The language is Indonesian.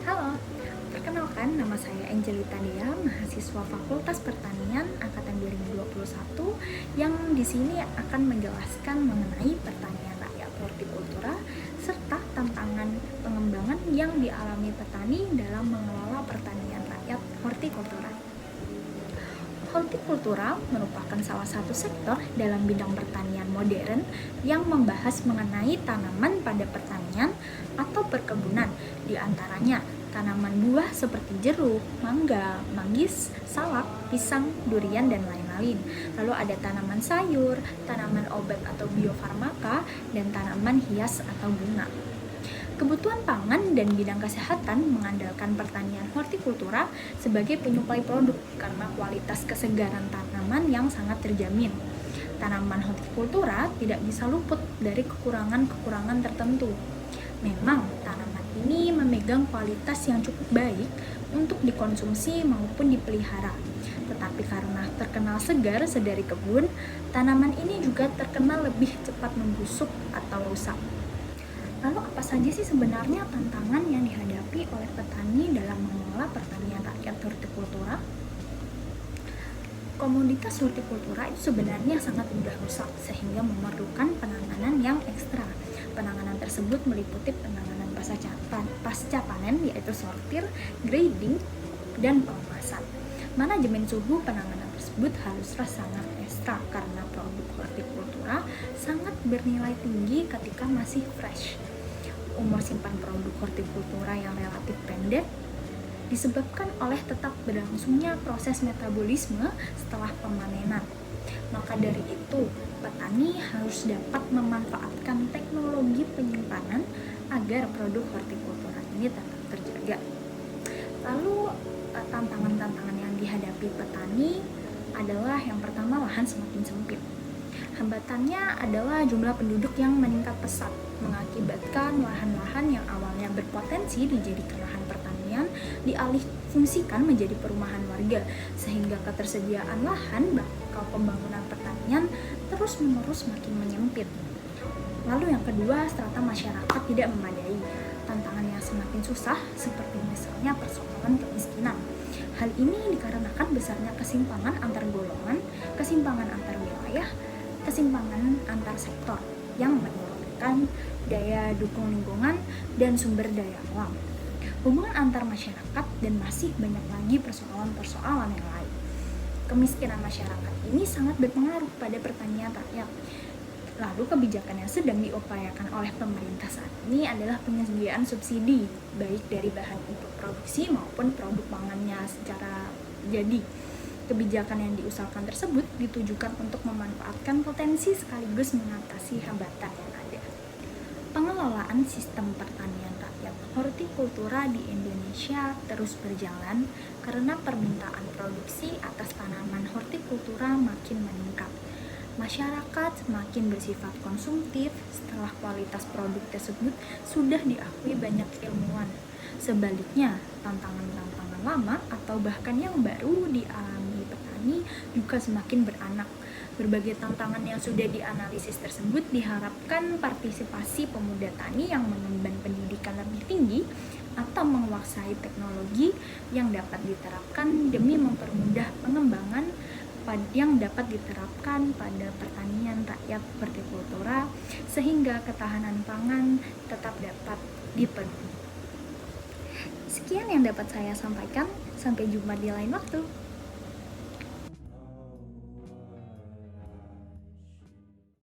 Halo, perkenalkan nama saya Angelita Dea, mahasiswa Fakultas Pertanian angkatan 2021 yang di sini akan menjelaskan mengenai pertanian rakyat hortikultura serta tantangan pengembangan yang dialami petani dalam mengelola pertanian rakyat hortikultura. Hortikultura merupakan salah satu sektor dalam bidang pertanian modern yang membahas mengenai tanaman pada pertanian atau perkebunan, di antaranya tanaman buah seperti jeruk, mangga, manggis, salak, pisang, durian, dan lain-lain. Lalu ada tanaman sayur, tanaman obat atau biofarmaka, dan tanaman hias atau bunga. Kebutuhan pangan dan bidang kesehatan mengandalkan pertanian hortikultura sebagai penyuplai produk karena kualitas kesegaran tanaman yang sangat terjamin. Tanaman hortikultura tidak bisa luput dari kekurangan-kekurangan tertentu. Memang tanaman ini memegang kualitas yang cukup baik untuk dikonsumsi maupun dipelihara. Tetapi karena terkenal segar sedari kebun, tanaman ini juga terkenal lebih cepat membusuk atau rusak. Lalu apa saja sih sebenarnya tantangan yang dihadapi oleh petani dalam mengelola pertanian rakyat hortikultura? Komoditas hortikultura itu sebenarnya sangat mudah rusak sehingga memerlukan penanganan yang ekstra. Penanganan tersebut meliputi penanganan pasca panen yaitu sortir, grading, dan pengemasan. Manajemen suhu penanganan tersebut haruslah sangat ekstra karena produk hortikultura sangat bernilai tinggi ketika masih fresh. Umur simpan produk hortikultura yang relatif pendek disebabkan oleh tetap berlangsungnya proses metabolisme setelah pemanenan. Maka dari itu, petani harus dapat memanfaatkan teknologi penyimpanan agar produk hortikultura ini tetap terjaga. Lalu, tantangan-tantangan yang dihadapi petani adalah yang pertama, lahan semakin sempit. Hambatannya adalah jumlah penduduk yang meningkat pesat, mengakibatkan lahan-lahan yang awalnya berpotensi dijadikan lahan pertanian dialih fungsikan menjadi perumahan warga, sehingga ketersediaan lahan bakal pembangunan pertanian terus-menerus makin menyempit. Lalu yang kedua, strata masyarakat tidak memadai. Tantangan yang semakin susah seperti misalnya persoalan kemiskinan. Hal ini dikarenakan besarnya kesimpangan antar golongan, kesimpangan antar wilayah, kesimpangan antar sektor yang menyebabkan daya dukung lingkungan dan sumber daya alam, hubungan antar masyarakat, dan masih banyak lagi persoalan-persoalan yang lain. Kemiskinan masyarakat ini sangat berpengaruh pada pertanian rakyat. Lalu kebijakan yang sedang diupayakan oleh pemerintah saat ini adalah penyediaan subsidi baik dari bahan input produksi maupun produk pangannya secara jadi. Kebijakan yang diusahakan tersebut ditujukan untuk memanfaatkan potensi sekaligus mengatasi hambatan yang ada. Pengelolaan sistem pertanian rakyat hortikultura di Indonesia terus berjalan karena permintaan produksi atas tanaman hortikultura makin meningkat. Masyarakat semakin bersifat konsumtif setelah kualitas produk tersebut sudah diakui banyak ilmuwan. Sebaliknya, tantangan-tantangan lama atau bahkan yang baru dialami petani juga semakin beranak. Berbagai tantangan yang sudah dianalisis tersebut diharapkan partisipasi pemuda tani yang mengemban pendidikan lebih tinggi atau menguasai teknologi yang dapat diterapkan demi mempermudah pengembangan yang dapat diterapkan pada pertanian rakyat hortikultura sehingga ketahanan pangan tetap dapat dipenuhi. Sekian yang dapat saya sampaikan, sampai jumpa di lain waktu.